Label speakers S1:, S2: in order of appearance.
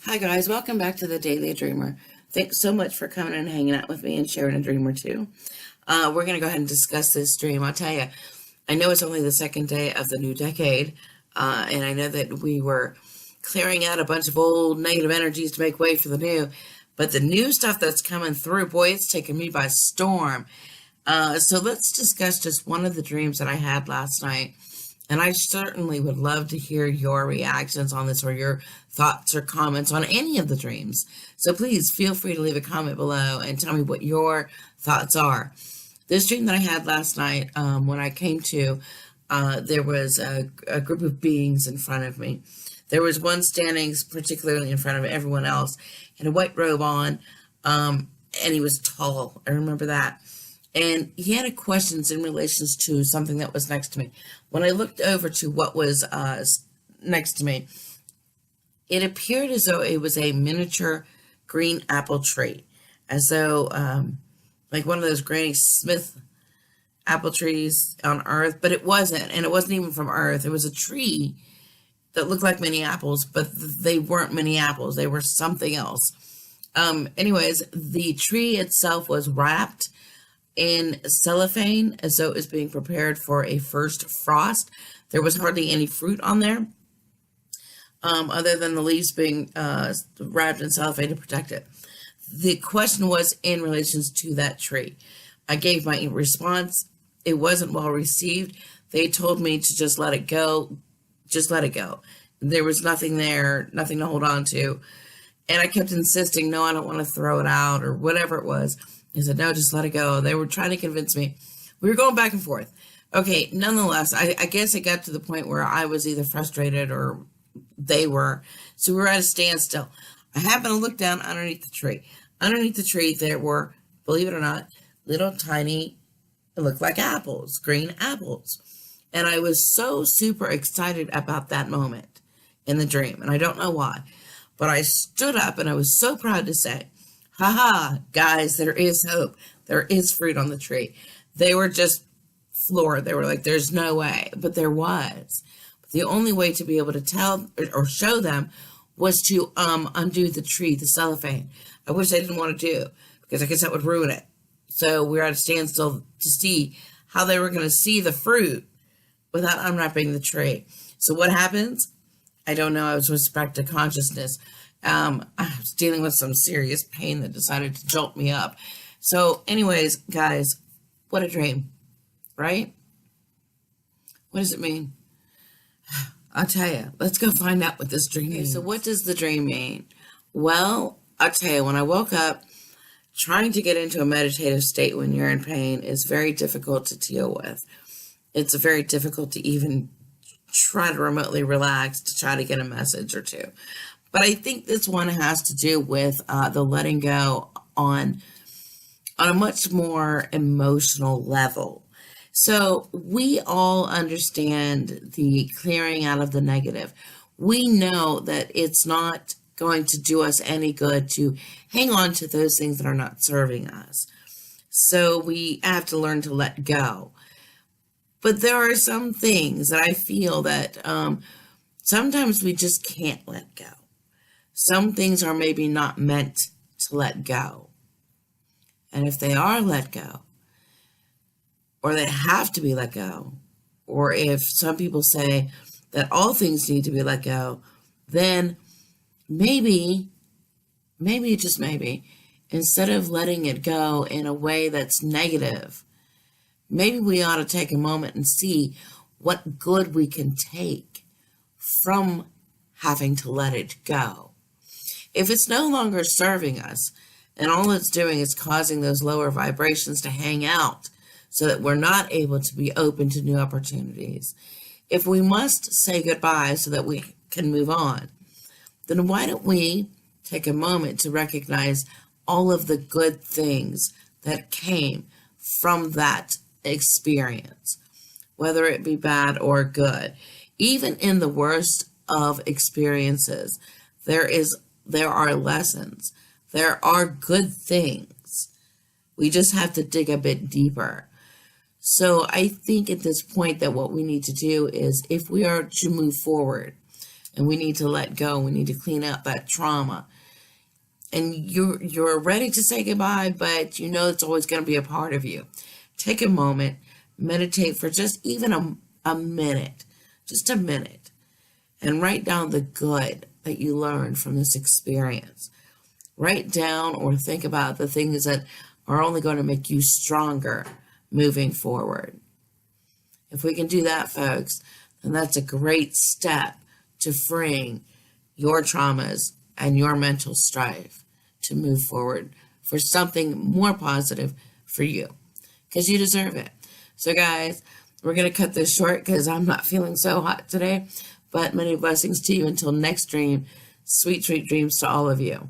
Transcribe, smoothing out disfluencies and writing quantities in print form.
S1: Hi guys, welcome back to the Daily Dreamer. Thanks so much for coming and hanging out with me and sharing a dream or two. We're going to go ahead and discuss this dream. I'll tell you, I know it's only the second day of the new decade, and I know that we were clearing out a bunch of old negative energies to make way for the new, but the new stuff that's coming through, boy, it's taken me by storm. So let's discuss just one of the dreams that I had last night. And I certainly would love to hear your reactions on this or your thoughts or comments on any of the dreams. So please feel free to leave a comment below and tell me what your thoughts are. This dream that I had last night, when I came to, there was a group of beings in front of me. There was one standing particularly in front of everyone else, had a white robe on, and he was tall. I remember that. And he had questions in relation to something that was next to me. When I looked over to what was next to me, it appeared as though it was a miniature green apple tree, as though like one of those Granny Smith apple trees on Earth, but it wasn't, and it wasn't even from Earth. It was a tree that looked like mini apples, but they weren't mini apples. They were something else. Anyways, the tree itself was wrapped in cellophane as though it was being prepared for a first frost. There was hardly any fruit on there, other than the leaves being wrapped in cellophane to protect it. The question was in relation to that tree. I gave my response. It wasn't well received. They told me to just let it go. Just let it go. There was nothing there, nothing to hold on to. And I kept insisting, no, I don't want to throw it out or whatever it was. He said, no, just let it go. They were trying to convince me. We were going back and forth. Okay, nonetheless, I guess it got to the point where I was either frustrated or they were. So we were at a standstill. I happened to look down underneath the tree. Underneath the tree, there were, believe it or not, little tiny, it looked like apples, green apples. And I was so super excited about that moment in the dream. And I don't know why. But I stood up and I was so proud to say, haha, guys, there is hope. There is fruit on the tree. They were just floored. They were like, there's no way. But there was. But the only way to be able to tell or show them was to undo the tree, the cellophane. I wish I didn't want to do, because I guess that would ruin it. So we were at a standstill to see how they were going to see the fruit without unwrapping the tree. So what happens? I don't know. I was respect to consciousness. I was dealing with some serious pain that decided to jolt me up. So anyways, guys, what a dream, right? What does it mean? I'll tell you. Let's go find out what this dream means. So what does the dream mean? Well, I'll tell you, when I woke up, trying to get into a meditative state when you're in pain is very difficult to deal with. It's very difficult to even try to remotely relax to try to get a message or two. But I think this one has to do with the letting go on a much more emotional level. So we all understand the clearing out of the negative. We know that it's not going to do us any good to hang on to those things that are not serving us. So we have to learn to let go. But there are some things that I feel that sometimes we just can't let go. Some things are maybe not meant to let go. And if they are let go, or they have to be let go, or if some people say that all things need to be let go, then maybe, just maybe, instead of letting it go in a way that's negative, maybe we ought to take a moment and see what good we can take from having to let it go. If it's no longer serving us, and all it's doing is causing those lower vibrations to hang out so that we're not able to be open to new opportunities, if we must say goodbye so that we can move on, then why don't we take a moment to recognize all of the good things that came from that experience, whether it be bad or good. Even in the worst of experiences, there are lessons. There are good things. We just have to dig a bit deeper. So I think at this point that what we need to do is, if we are to move forward, and we need to let go. We need to clean up that trauma. And you're ready to say goodbye, but you know it's always going to be a part of you. Take a moment, meditate for just even a minute, just a minute, and write down the good that you learned from this experience. Write down or think about the things that are only going to make you stronger moving forward. If we can do that, folks, then that's a great step to freeing your traumas and your mental strife to move forward for something more positive for you, because you deserve it. So guys, we're going to cut this short because I'm not feeling so hot today, but many blessings to you until next dream. Sweet, sweet dreams to all of you.